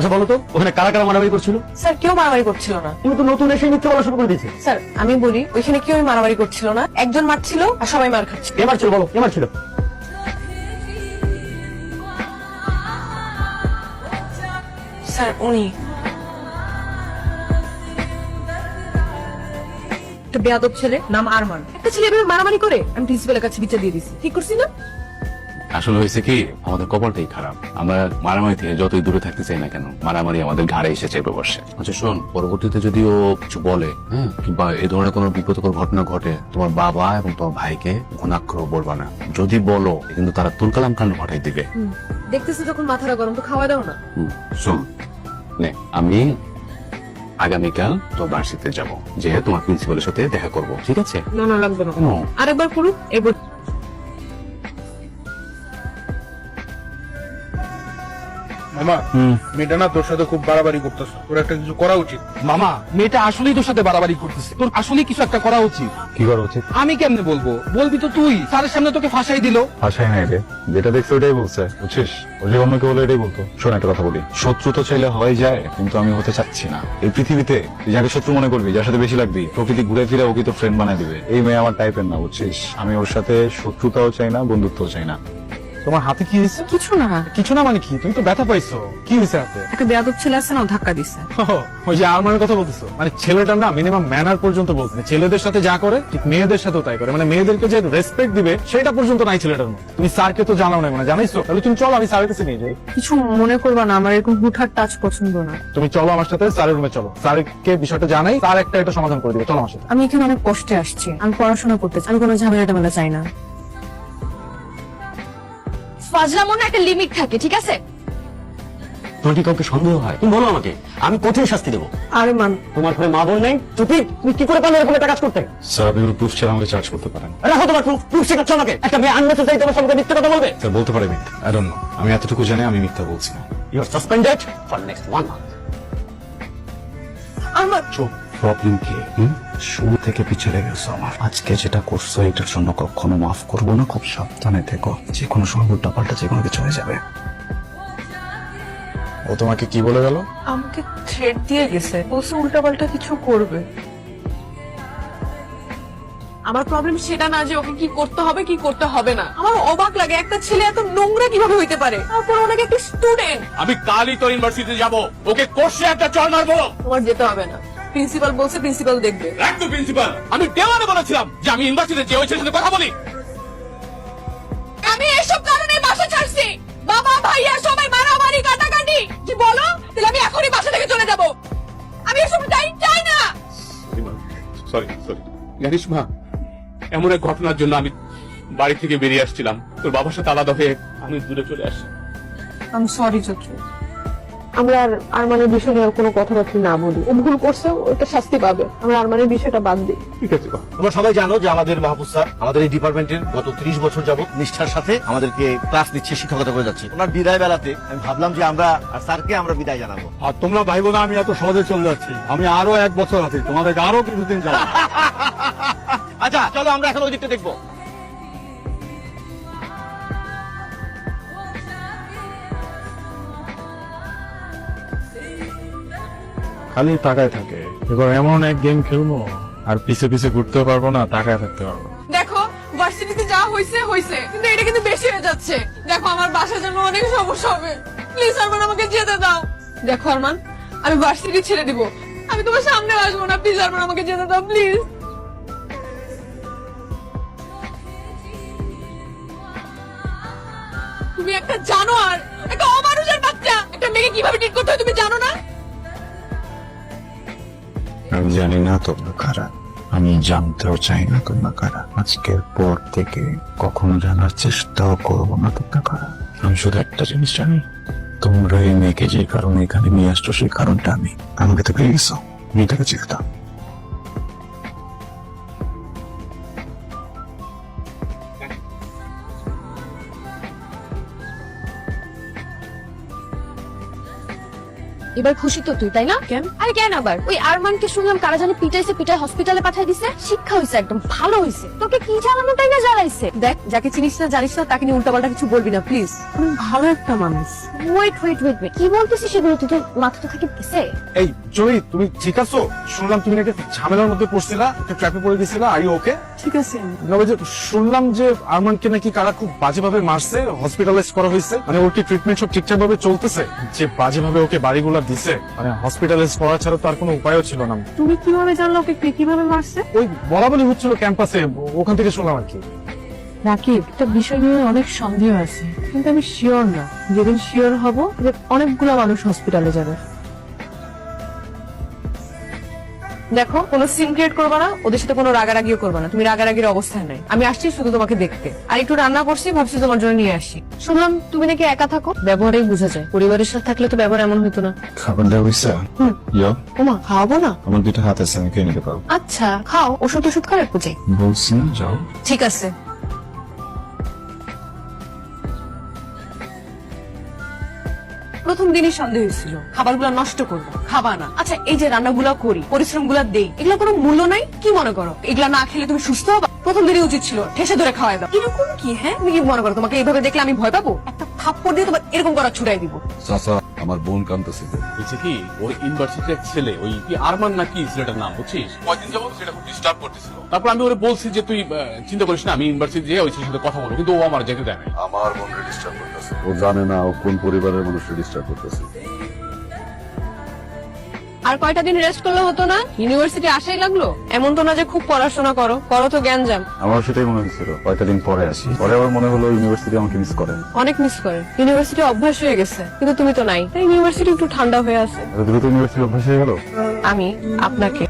আচ্ছা বলো তো ওখানে কারা কারা মারামারি করছিল? স্যার কেউ মারামারি করছিল না। তুমি তো নতুন এসে মিথ্যে বলা শুরু করে দিয়েছে। স্যার আমি বলি ওইখানে কেউ মারামারি করছিল না, একজন মারছিল আর সবাই মার খাচ্ছে। কে মারছিল বলো, কে মারছিল? স্যার উনি একটা বেয়াদব ছেলে, নাম আরমান। একটা ছেলে এভাবে মারামারি করে, আমি প্রিন্সিপালের কাছে বিচার দিয়ে দিছি। ঠিক করছি না? আসলে হয়েছে কি, আমাদের কপালটাই খারাপ। আমরা মারামারি থেকে যতই দূরে থাকতে চাই না কেন, মারামারি আমাদের ঘাড়ে এসে চেপে বসে। আচ্ছা শোন, পরবর্তীতে যদি ও কিছু বলে, কিংবা এই ধরনের কোনো বিপদকর ঘটনা ঘটে, তোমার বাবা এবং তোমার ভাইকে ঘুণাক্ষর বলবা না। যদি বলো কিন্তু তারা তুলকালাম কাণ্ড ঘটাই দিবে। দেখতেছি যখন মাথাটা গরম, তো খাওয়া দাও না। শোন নে, আমি আগামীকাল তোর বার্ষিকতে যাব, যেহেতু তোমার প্রিন্সিপালের সাথে দেখা করব, ঠিক আছে? না না লাগবে না, কেন? আরেকবার করুক এরপর। মামা মেয়েটা না তোর সাথে খুব বাড়াবাড়ি করতেছে, তোর একটা কিছু করা উচিত। মামা মেয়েটা আসলেই তোর সাথে বাড়াবাড়ি করতেছে, তোর আসলেই কিছু একটা করা উচিত। কি করা উচিত? আমি কেমনে বলবো? বলবি তো তুই। স্যারের সামনে তোকে ফাঁসাই দিল। আশাই নাই রে, যেটা দেখছো ওটাই বলছে, বুঝছিস? ও যে অন্যকে বলে এটাই বলতো। শোন একটা কথা বলি, শত্রু তো চাইলে হয়ে যায়, কিন্তু আমি হতে চাচ্ছি না। এই পৃথিবীতে তুই যাকে শত্রু মনে করবি, যার সাথে বেশি লাগবি, প্রকৃতি ঘুরে ফিরে ওকে তো ফ্রেন্ড বানায় দিবে। এই মেয়ে আমার টাইপের না, বুঝছিস? আমি ওর সাথে শত্রুতাও চাই না, বন্ধুত্বও চাই না। তোমার হাতে কি হয়েছে? কিছু না। কিছু না মানে কি? তুমি তো ব্যথা পাইছো। কি হয়েছে হাতে? একটা বেয়াদব ছেলে আছে না, ও ধাক্কা দিচ্ছে। ওই যে আরমানের কথা বলতেছো, মানে ছেলেটা না মিনিমাম ম্যানার পর্যন্ত বলছে। ছেলেদের সাথে যা করে ঠিক মেয়েদের সাথেও তাই করে, মানে মেয়েদেরকে যে রেসপেক্ট দিবে সেটা পর্যন্ত নাই ছেলেটার মধ্যে। তুমি স্যারকে তো জানাও না, মানে জানাইছো? তাহলে তুমি চলো, আমি স্যারের কাছে নিয়ে যাই। কিছু মনে করবা না, আমার এরকম হুটহাট টাচ পছন্দ না। তুমি চলো আমার সাথে স্যারের রুমে চলো, স্যারকে বিষয়টা জানাই, স্যার একটা এটা সমাধান করে দিবে। চলো আমার সাথে। আমি এখানে অনেক কষ্টে আসছি, আমি পড়াশোনা করতে চাই, আমি কোনো ঝামেলা টামেলা চাই না। ফাজলামোর না একটা লিমিট থাকে, ঠিক আছে? তোর কি কাউকে সন্দেহ হয়? তুমি বলো আমাকে, আমি কঠিন শাস্তি দেবো। আরমান তোমার ঘরে মা বোন নেই? চুপি, তুমি কি করে পারলে এরকম একটা কাজ করতে? স্যার আপনি প্রুফ ছাড়া আমাকে চার্জ করতে পারেন। রাখো তোমার প্রুফ, প্রুফ শেখাচ্ছ আমাকে? একটা মেয়ে আননেসেসারি তোমার সঙ্গে মিথ্যে কথা বলবে? স্যার বলতে পারে মিথ্যা, আই ডোন্ট নো। আমি এতটুকু জানি আমি মিথ্যা বলছি না। You are suspended for next 1 month. আমার চুপ। প্রবলেম কি? শুরু থেকে পিছিয়ে গেছো আমার। আজকে যেটা করছো এটার জন্য কখনো মাফ করবো না। খুব সাবধানে থেকো, যে কোনো সময় উল্টা পাল্টা যে কোনো কিছু হয়ে যাবে। ও তোমাকে কি বলে গেল? আমাকে থ্রেট দিয়ে গেছে, বলছে উল্টাপাল্টা কিছু করবে। আমার প্রবলেম সেটা না যে ওকে কি করতে হবে কি করতে হবে না। আমার অবাক লাগে একটা ছেলে এত নোংরা কিভাবে হইতে পারে, তারপর ওনাকে একটা স্টুডেন্ট। আমি কালই তোর ইউনিভার্সিটিতে যাব, ওকে কোর্সে একটা চড় মারবো। তোমার যেতে হবে না, প্রিন্সিপাল বলছে, প্রিন্সিপাল দেখবে। এক তো প্রিন্সিপাল, আমি দেওয়ানে বলেছিলাম যে আমি ইউনিভার্সিটিতে যে ওই ছেলের সাথে কথা বলি। আমি এসব কারণে বাসা ছাড়ছি। বাবা ভাইয়া সবাই মারামারি কাটাকাটি। কি বলো? তাহলে আমি এখনই বাসা থেকে চলে যাব। আমি এসব চাই না। সরি সরি জানিস মা, এমন এক ঘটনার জন্য আমি বাড়ি থেকে বেরিয়ে আসছিলাম, তোর বাবার সাথে আলাদা হয়ে আমি দূরে চলে আসি। আমি সরি চত্র, আমরা আর আরমানের বিষয় নিয়ে আর কোনো কথাবার্তা না বলি। ও ভুল করছে, ওটা শাস্তি পাবে। আমরা আরমানের বিষয়টা বাদ দিই। ঠিক আছে মা। তোমরা সবাই জানো যে আমাদের মাহবুব স্যার আমাদের এই ডিপার্টমেন্টের গত 30 বছর যাবত নিষ্ঠার সাথে আমাদেরকে ক্লাস নিচ্ছে, শিক্ষকতা করে যাচ্ছে। ওনার বিদায় বেলাতে আমি ভাবলাম যে আমরা আর স্যারকে আমরা বিদায় জানাবো। আর তোমরা ভাইবো না আমি এত সহজে চলে যাচ্ছি, আমি আরো 1 বছর আছি, তোমাদেরকে আরো কিছুদিন যাবো। আচ্ছা চলো আমরা এখন ওই দিকটা দেখবো। খালি তাকায় থাকে। এবার এমন এক গেম খেলবো আর পিছে পিছে ঘুরতেও পারবো না, তাকায় থাকতে পারবো। দেখো ভার্সিটিতে যা হয়েছে হয়েছে, কিন্তু এটা কিন্তু বেশি হয়ে যাচ্ছে। দেখো আমার বাসার জন্য অনেক সমস্যা হবে, প্লিজ আরমান আমাকে যেতে দাও। দেখো আরমান, আমি ভার্সিটি ছেড়ে দিব, আমি তোমার সামনে আসবো না, প্লিজ আরমান আমাকে যেতে দাও প্লিজ। তুমি একটা জানোয়ার, একটা অমানুষের বাচ্চা। একটা মেয়েকে কিভাবে ট্রিট করতে হয় তুমি জানো না? আমি জানি না তোমরা কারা, আমি জানতেও চাই না তোমরা কারা। আজকের পর থেকে কখনো জানার চেষ্টাও করবো না তোমরা কারা। আমি শুধু একটা জিনিস জানি, তোমরা এই মেয়েকে যে কারণে এখানে নিয়ে আসছো সেই কারণটা আমি। আমাকে তো পেয়ে গেছো, মেয়েটাকে চিনতাম। এবার খুশি তো তুই তাই না? কেন? আরে কেন আবার? ওই আরমানকে শুনলাম কারা জানি পিটাইছে, পিটাই হসপিটালে পাঠিয়ে দিছে। শিক্ষা হইছে, একদম ভালো হইছে। তোকে কি জ্বালানো তাই না জ্বালাইছে? দেখ, যাকে চিনিস না জানিস না তাকে নিয়ে উল্টাপাল্টা কিছু বলবি না প্লিজ। আমি ভালো একটা মানুষ। ওয়েট ওয়েট ওয়েট ওয়েট, কি বলতেছিস সেগুলো? তুই তো মাথাটা থেকে গেছে। এই জয়ী, তুমি ঠিক আছো? শুনলাম তুমি নাকি ঝামেলার মধ্যে পড়ছিলা, একটা ট্র্যাপে পড়ে গেছিলা। Are you okay? ঠিক আছে। শুনলাম যে আরমানকে নাকি কারা খুব বাজেভাবে মারছে, হসপিটালাইজ করা হয়েছে। মানে ওর কি ট্রিটমেন্ট সব ঠিকঠাক ভাবে চলতেছে? যে বাজেভাবে ওকে বাড়িগুলা দিছে, মানে হসপিটালাইজ করা ছাড়া তো আর কোনো উপায়ও ছিল না। তুমি কিভাবে জানলো ওকে কে কিভাবে মারছে? ওই বলা বলি হচ্ছিল ক্যাম্পাসে, ওখান থেকে শুনলাম আর কি। রাকিব, একটা বিষয় নিয়ে অনেক সন্দেহ আছে, কিন্তু আমি শিওর না। যেদিন শিওর হব যে অনেকগুলো মানুষ হসপিটালে যাবে। দেখো, কোনো সিন ক্রিয়েট করবে না, ওদের সাথে কোনো রাগারাগিও করবে না। তুমি রাগারাগির অবস্থায় নাই। আমি আসছি শুধু তোমাকে দেখতে, আর একটু রান্না করছি, ভাবছি তোমার জন্য নিয়ে আসি। শুনলাম তুমি নাকি একা থাকো, ব্যবহারেই বোঝা যায়। পরিবারের সাথে থাকলে তো ব্যবহার এমন হতো না। খাবার দেওয়া হয়েছে? ইয়ো, ওমা, খাওয়াবো না? আমার 2টা হাত আছে, আমি খেয়ে নিতে পারবো। আচ্ছা খাও, ওষুধ ওষুধ খাও একটু যাই। বলছি না, যাও। ঠিক আছে। প্রথম দিনই সন্দেহ হয়েছিল খাবারগুলো নষ্ট করবো, খাবা না। আচ্ছা, এই যে রান্নাগুলো করি, পরিশ্রম গুলা দেই, এগুলো কোনো মূল্য নাই? কি মনে করো এগুলা না খেলে তুমি সুস্থ হবা? প্রথম দিনই উচিত ছিল ঠেসে ধরে খাওয়াই দাও। এরকম কি? হ্যাঁ, তুমি কি মনে করো তোমাকে এইভাবে দেখলে আমি ভয় পাবো? একটা থাপ্পড় দিয়ে তোমার এরকম করা ছুটাই দিব। চাচা, আমার বোন কান্দতেছে। হয়েছে কি, ওর ইউনিভার্সিটির এক ছেলে, ওই কি আরমান নাকি ছেলেটার নাম, বুঝছিস? কয়েকদিন যাবত সেটা খুব ডিস্টার্ব করতেছিল। তারপর আমি ওরে বলছি যে তুই চিন্তা করিস না, আমি ইউনিভার্সিটি যেয়ে ওই ছেলের সাথে কথা বলবো, কিন্তু ও আমার যেতে দেয় না। আমার বোনকে ডিস্টার্ব করতেছে, ও জানে না ও কোন পরিবারের মানুষকে ডিস্টার্ব করতেছে। আর কয়টা দিন রেস্ট করলে হতো না? ইউনিভার্সিটি আসাই লাগলো। এমন তো না যে খুব পড়াশোনা করো, করো তো জ্ঞান জাম। আমার সেটাই মনে হচ্ছিল, কয়েকটা দিন পরে আসি। পরে আবার মনে হলো ইউনিভার্সিটি আমাকে মিস করে। অনেক মিস করে। ইউনিভার্সিটি অভ্যাস হয়ে গেছে, কিন্তু তুমি তো নাই, তাই ইউনিভার্সিটি একটু ঠান্ডা হয়ে আছে। দ্রুত ইউনিভার্সিটি অভ্যাস হয়ে গেল। আমি আপনাকে